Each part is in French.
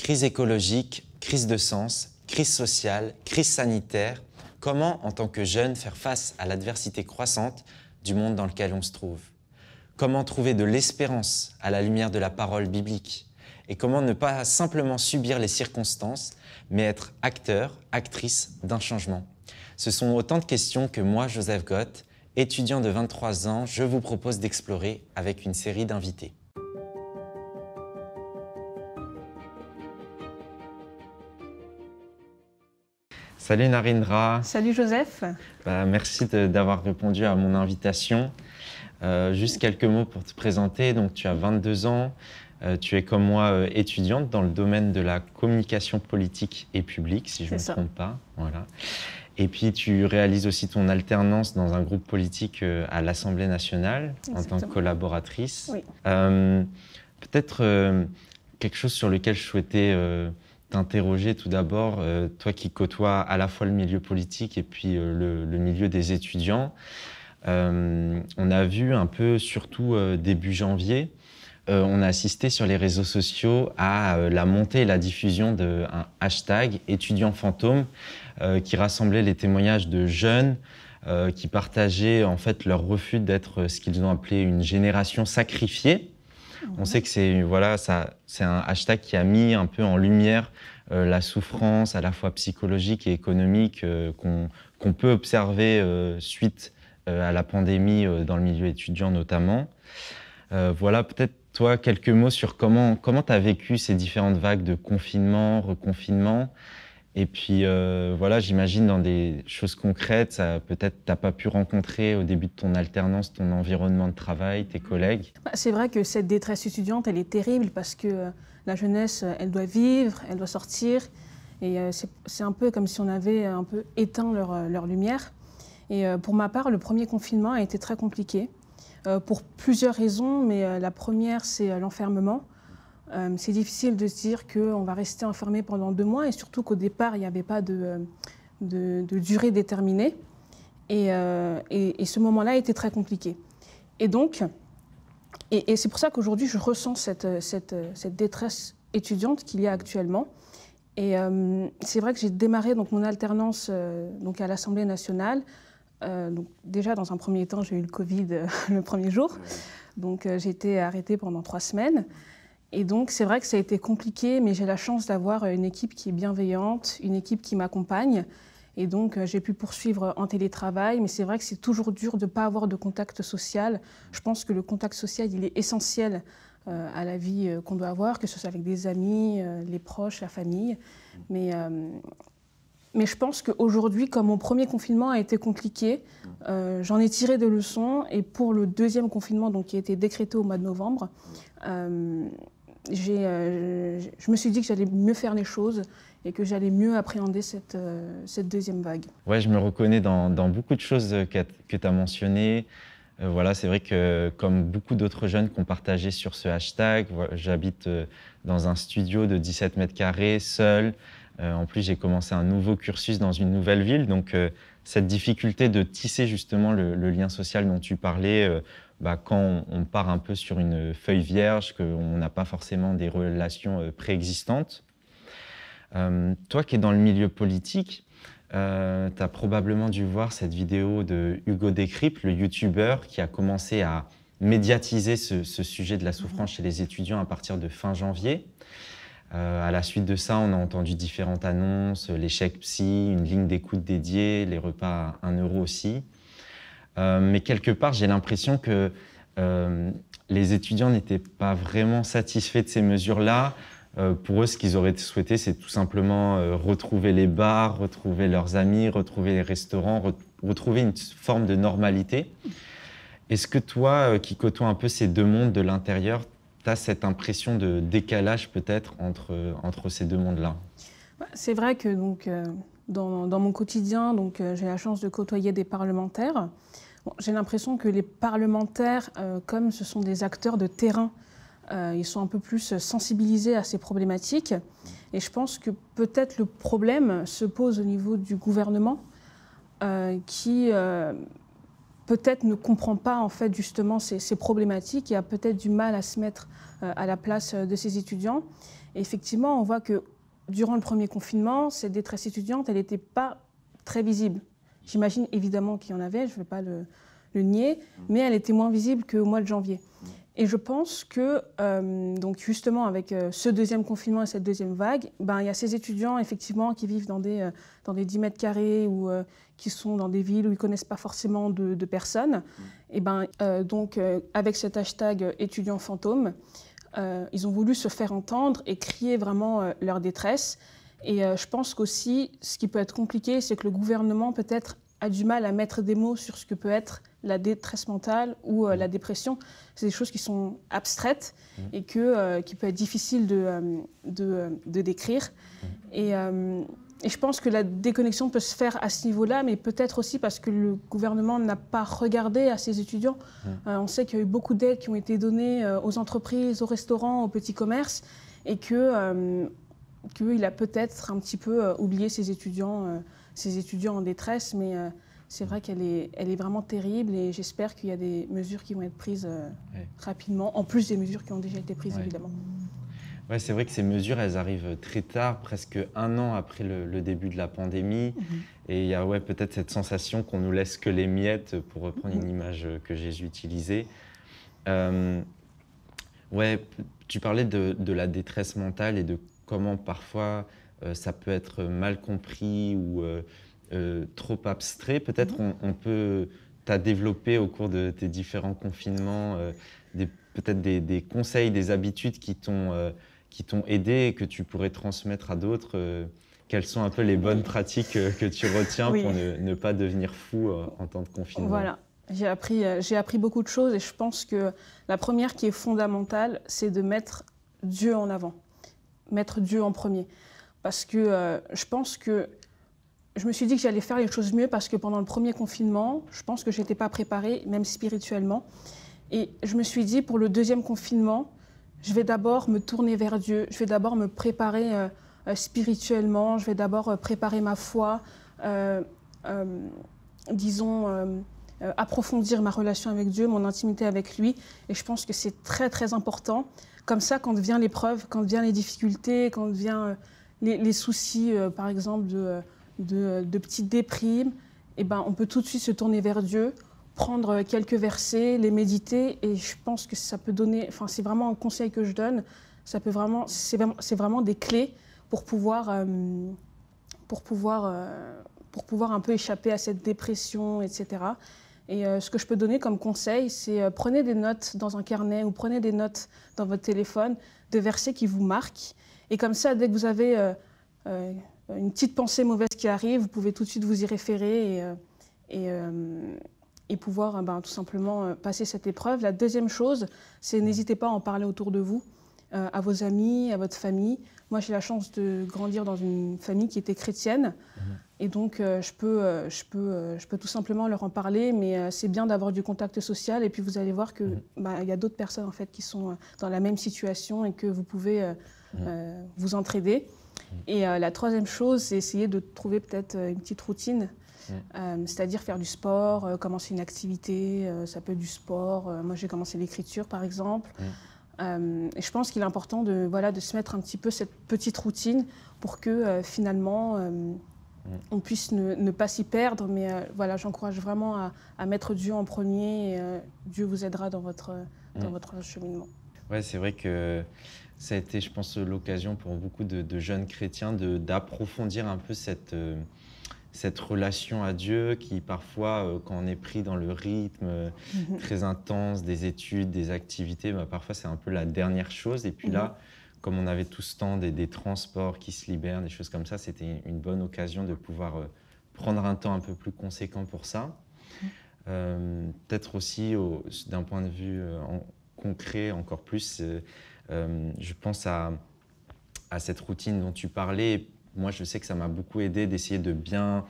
crise écologique, crise de sens, crise sociale, crise sanitaire. Comment, en tant que jeune, faire face à l'adversité croissante du monde dans lequel on se trouve? Comment trouver de l'espérance à la lumière de la parole biblique? Et comment ne pas simplement subir les circonstances, mais être acteur, actrice d'un changement? Ce sont autant de questions que moi, Joseph Gott, étudiant de 23 ans, je vous propose d'explorer avec une série d'invités. Salut Narendra. Salut Joseph. Merci d'avoir répondu à mon invitation. Juste quelques mots pour te présenter. Donc, tu as 22 ans, tu es comme moi étudiante dans le domaine de la communication politique et publique, si je ne me trompe pas. Voilà. Et puis, tu réalises aussi ton alternance dans un groupe politique à l'Assemblée nationale. Exactement. En tant que collaboratrice. Oui. Peut-être quelque chose sur lequel je souhaitais t'interroger tout d'abord, toi qui côtoies à la fois le milieu politique et puis le milieu des étudiants. On a vu un peu, surtout début janvier, on a assisté sur les réseaux sociaux à la montée et la diffusion d'un hashtag étudiant fantôme qui rassemblait les témoignages de jeunes qui partageaient en fait leur refus d'être ce qu'ils ont appelé une génération sacrifiée. On sait que c'est un hashtag qui a mis un peu en lumière la souffrance à la fois psychologique et économique qu'on peut observer suite à la pandémie dans le milieu étudiant notamment. Voilà, peut-être toi, quelques mots sur comment tu as vécu ces différentes vagues de confinement, reconfinement. Et puis voilà, j'imagine dans des choses concrètes, peut-être tu n'as pas pu rencontrer au début de ton alternance ton environnement de travail, tes collègues. C'est vrai que cette détresse étudiante, elle est terrible parce que la jeunesse, elle doit vivre, elle doit sortir. Et c'est un peu comme si on avait un peu éteint leur lumière. Et pour ma part, le premier confinement a été très compliqué pour plusieurs raisons, mais la première, c'est l'enfermement. C'est difficile de se dire qu'on va rester enfermé pendant 2 mois et surtout qu'au départ, il n'y avait pas de durée déterminée. Et ce moment-là a été très compliqué. Et donc, et c'est pour ça qu'aujourd'hui, je ressens cette détresse étudiante qu'il y a actuellement. Et c'est vrai que j'ai démarré donc, mon alternance donc à l'Assemblée nationale. Donc déjà, dans un premier temps, j'ai eu le Covid le premier jour. Donc j'ai été arrêtée pendant 3 semaines. Et donc, c'est vrai que ça a été compliqué, mais j'ai la chance d'avoir une équipe qui est bienveillante, une équipe qui m'accompagne. Et donc, j'ai pu poursuivre en télétravail, mais c'est vrai que c'est toujours dur de ne pas avoir de contact social. Je pense que le contact social, il est essentiel à la vie qu'on doit avoir, que ce soit avec des amis, les proches, la famille. Mais je pense qu'aujourd'hui, comme mon premier confinement a été compliqué, j'en ai tiré des leçons. Et pour le deuxième confinement, donc, qui a été décrété au mois de novembre, je me suis dit que j'allais mieux faire les choses et que j'allais mieux appréhender cette deuxième vague. Ouais, je me reconnais dans beaucoup de choses que tu as mentionnées. Voilà, c'est vrai que comme beaucoup d'autres jeunes qui ont partagé sur ce hashtag, j'habite dans un studio de 17 mètres carrés, seul. En plus, j'ai commencé un nouveau cursus dans une nouvelle ville. Donc, cette difficulté de tisser justement le lien social dont tu parlais, quand on part un peu sur une feuille vierge, qu'on n'a pas forcément des relations préexistantes. Toi qui es dans le milieu politique, tu as probablement dû voir cette vidéo de Hugo Décrypte, le youtubeur qui a commencé à médiatiser ce sujet de la souffrance chez les étudiants à partir de fin janvier. À la suite de ça, on a entendu différentes annonces, les chèques psy, une ligne d'écoute dédiée, les repas à 1 € aussi. Mais quelque part, j'ai l'impression que les étudiants n'étaient pas vraiment satisfaits de ces mesures-là. Pour eux, ce qu'ils auraient souhaité, c'est tout simplement retrouver les bars, retrouver leurs amis, retrouver les restaurants, retrouver une forme de normalité. Est-ce que toi, qui côtoies un peu ces deux mondes de l'intérieur, tu as cette impression de décalage peut-être entre ces deux mondes-là? C'est vrai que donc, dans mon quotidien, j'ai la chance de côtoyer des parlementaires. Bon, j'ai l'impression que les parlementaires, comme ce sont des acteurs de terrain, ils sont un peu plus sensibilisés à ces problématiques. Et je pense que peut-être le problème se pose au niveau du gouvernement qui peut-être ne comprend pas en fait justement ces problématiques et a peut-être du mal à se mettre à la place de ces étudiants. Et effectivement, on voit que durant le premier confinement, cette détresse étudiante, elle n'était pas très visible. J'imagine évidemment qu'il y en avait, je ne vais pas le nier, mais elle était moins visible qu'au mois de janvier. Et je pense que, donc justement, avec ce deuxième confinement et cette deuxième vague, il y a ces étudiants, effectivement, qui vivent dans des 10 mètres carrés ou qui sont dans des villes où ils ne connaissent pas forcément de personnes. Et donc, avec cet hashtag étudiants fantômes, ils ont voulu se faire entendre et crier vraiment leur détresse. Et je pense qu'aussi, ce qui peut être compliqué, c'est que le gouvernement, peut-être, a du mal à mettre des mots sur ce que peut être la détresse mentale ou la dépression. C'est des choses qui sont abstraites et qui peut être difficile de décrire. Et je pense que la déconnexion peut se faire à ce niveau-là, mais peut-être aussi parce que le gouvernement n'a pas regardé à ses étudiants. On sait qu'il y a eu beaucoup d'aides qui ont été données aux entreprises, aux restaurants, aux petits commerces, et qu'il a peut-être un petit peu oublié ses étudiants en détresse, mais c'est vrai qu'elle est vraiment terrible et j'espère qu'il y a des mesures qui vont être prises rapidement, en plus des mesures qui ont déjà été prises, évidemment. Ouais, c'est vrai que ces mesures, elles arrivent très tard, presque 1 an après le début de la pandémie. Et il y a peut-être cette sensation qu'on nous laisse que les miettes, pour reprendre une image que j'ai utilisée. Tu parlais de la détresse mentale et de comment parfois ça peut être mal compris ou trop abstrait. Peut-être t'as développé au cours de tes différents confinements peut-être des conseils, des habitudes qui t'ont aidé et que tu pourrais transmettre à d'autres. Quelles sont un peu les bonnes pratiques que tu retiens pour ne pas devenir fou en temps de confinement? Voilà. J'ai appris beaucoup de choses et je pense que la première qui est fondamentale, c'est de mettre Dieu en avant, mettre Dieu en premier. Parce que je pense que je me suis dit que j'allais faire les choses mieux parce que pendant le premier confinement, je pense que je n'étais pas préparée, même spirituellement. Et je me suis dit, pour le deuxième confinement, je vais d'abord me tourner vers Dieu, je vais d'abord me préparer spirituellement, je vais d'abord préparer ma foi, approfondir ma relation avec Dieu, mon intimité avec lui. Et je pense que c'est très, très important. Comme ça, quand vient l'épreuve, quand viennent les difficultés, quand viennent les soucis, par exemple, de petites déprimes, on peut tout de suite se tourner vers Dieu, prendre quelques versets, les méditer. Et je pense que ça peut donner... c'est vraiment un conseil que je donne. C'est vraiment des clés pour pouvoir un peu échapper à cette dépression, etc. Et ce que je peux donner comme conseil, c'est prenez des notes dans un carnet ou prenez des notes dans votre téléphone de versets qui vous marquent. Et comme ça, dès que vous avez une petite pensée mauvaise qui arrive, vous pouvez tout de suite vous y référer et pouvoir tout simplement passer cette épreuve. La deuxième chose, c'est n'hésitez pas à en parler autour de vous, à vos amis, à votre famille. Moi, j'ai la chance de grandir dans une famille qui était chrétienne. Et donc, je peux tout simplement leur en parler, mais c'est bien d'avoir du contact social. Et puis, vous allez voir qu'il y a d'autres personnes en fait, qui sont dans la même situation et que vous pouvez vous entraider. Et la troisième chose, c'est essayer de trouver peut-être une petite routine, c'est-à-dire faire du sport, commencer une activité, ça peut être du sport. Moi, j'ai commencé l'écriture, par exemple. Et je pense qu'il est important de se mettre un petit peu cette petite routine pour que finalement on puisse ne pas s'y perdre. Mais j'encourage vraiment à mettre Dieu en premier et Dieu vous aidera dans votre cheminement. Ouais, c'est vrai que ça a été, je pense, l'occasion pour beaucoup de jeunes chrétiens d'approfondir un peu cette relation à Dieu qui parfois, quand on est pris dans le rythme très intense des études, des activités, parfois c'est un peu la dernière chose. Et puis là, comme on avait tout ce temps des transports qui se libèrent, des choses comme ça, c'était une bonne occasion de pouvoir prendre un temps un peu plus conséquent pour ça. Peut-être aussi, d'un point de vue concret encore plus, je pense à cette routine dont tu parlais. Moi, je sais que ça m'a beaucoup aidé d'essayer de bien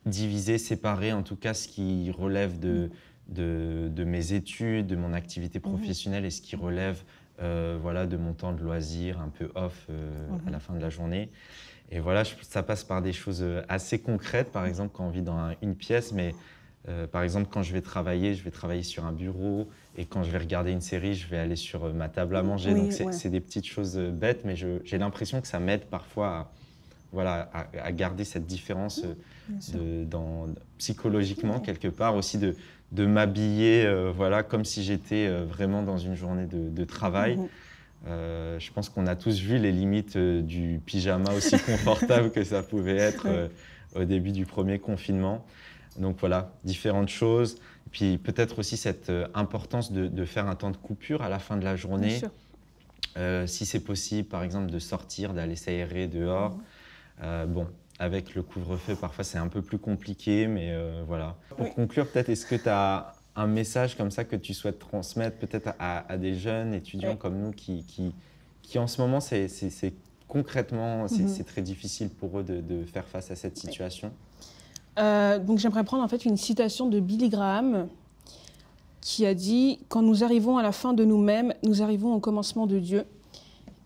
diviser, séparer en tout cas ce qui relève de mes études, de mon activité professionnelle et ce qui relève de mon temps de loisir, un peu off à la fin de la journée. Et ça passe par des choses assez concrètes, par exemple quand on vit dans une pièce, mais Par exemple, quand je vais travailler sur un bureau, et quand je vais regarder une série, je vais aller sur ma table à manger. Oui, Donc ouais. c'est des petites choses bêtes, mais j'ai l'impression que ça m'aide parfois à garder cette différence Bien sûr. psychologiquement quelque part, aussi de m'habiller voilà, comme si j'étais vraiment dans une journée de travail. Mhm. Je pense qu'on a tous vu les limites du pyjama, aussi confortable que ça pouvait être au début du premier confinement. Donc voilà, différentes choses. Et puis peut-être aussi cette importance de faire un temps de coupure à la fin de la Bien journée. sûr. Si c'est possible, par exemple, de sortir, d'aller s'aérer dehors. Bon, avec le couvre-feu, parfois c'est un peu plus compliqué, mais voilà. Pour conclure, peut-être, est-ce que tu as un message comme ça que tu souhaites transmettre peut-être à des jeunes étudiants comme nous qui en ce moment, c'est concrètement, c'est très difficile pour eux de faire face à cette situation? Donc j'aimerais prendre en fait une citation de Billy Graham qui a dit « Quand nous arrivons à la fin de nous-mêmes, nous arrivons au commencement de Dieu ».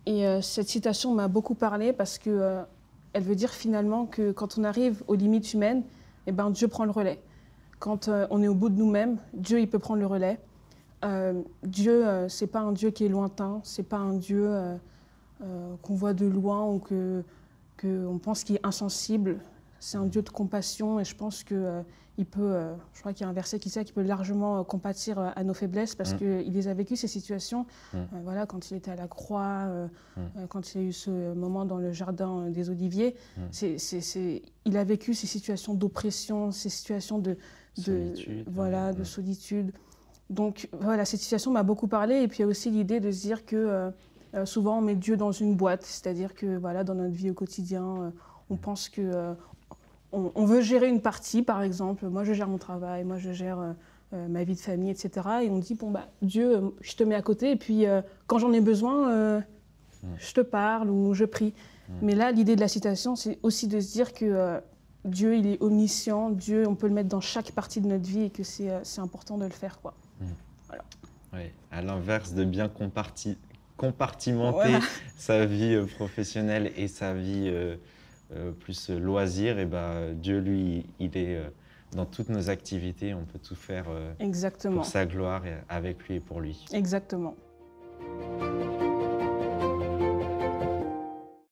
Et cette citation m'a beaucoup parlé parce que elle veut dire finalement que quand on arrive aux limites humaines, eh ben, Dieu prend le relais. Quand on est au bout de nous-mêmes, Dieu il peut prendre le relais. Dieu, c'est pas un Dieu qui est lointain, c'est pas un Dieu qu'on voit de loin ou qu'on pense qu'il est insensible. C'est un Dieu de compassion et je pense que il peut, je crois qu'il y a un verset qui dit qu'il peut largement compatir à nos faiblesses parce qu'il les a vécu ces situations. Voilà, quand il était à la croix, quand il y a eu ce moment dans le jardin des Oliviers, il a vécu ces situations d'oppression, ces situations de solitude. Donc voilà, cette situation m'a beaucoup parlé et puis il y a aussi l'idée de se dire que souvent on met Dieu dans une boîte, c'est-à-dire que voilà, dans notre vie au quotidien, on pense que on veut gérer une partie, par exemple. Moi, je gère mon travail, moi, je gère ma vie de famille, etc. Et on dit, bon, bah, Dieu, je te mets à côté, et puis quand j'en ai besoin, je te parle ou je prie. Mais là, l'idée de la citation, c'est aussi de se dire que Dieu, il est omniscient, Dieu, on peut le mettre dans chaque partie de notre vie et que c'est important de le faire, quoi. Voilà. Oui, à l'inverse de bien compartimenter sa vie professionnelle et sa vie plus loisir, et ben, Dieu, lui, il est dans toutes nos activités, on peut tout faire Exactement. pour sa gloire, et avec lui et pour lui. Exactement.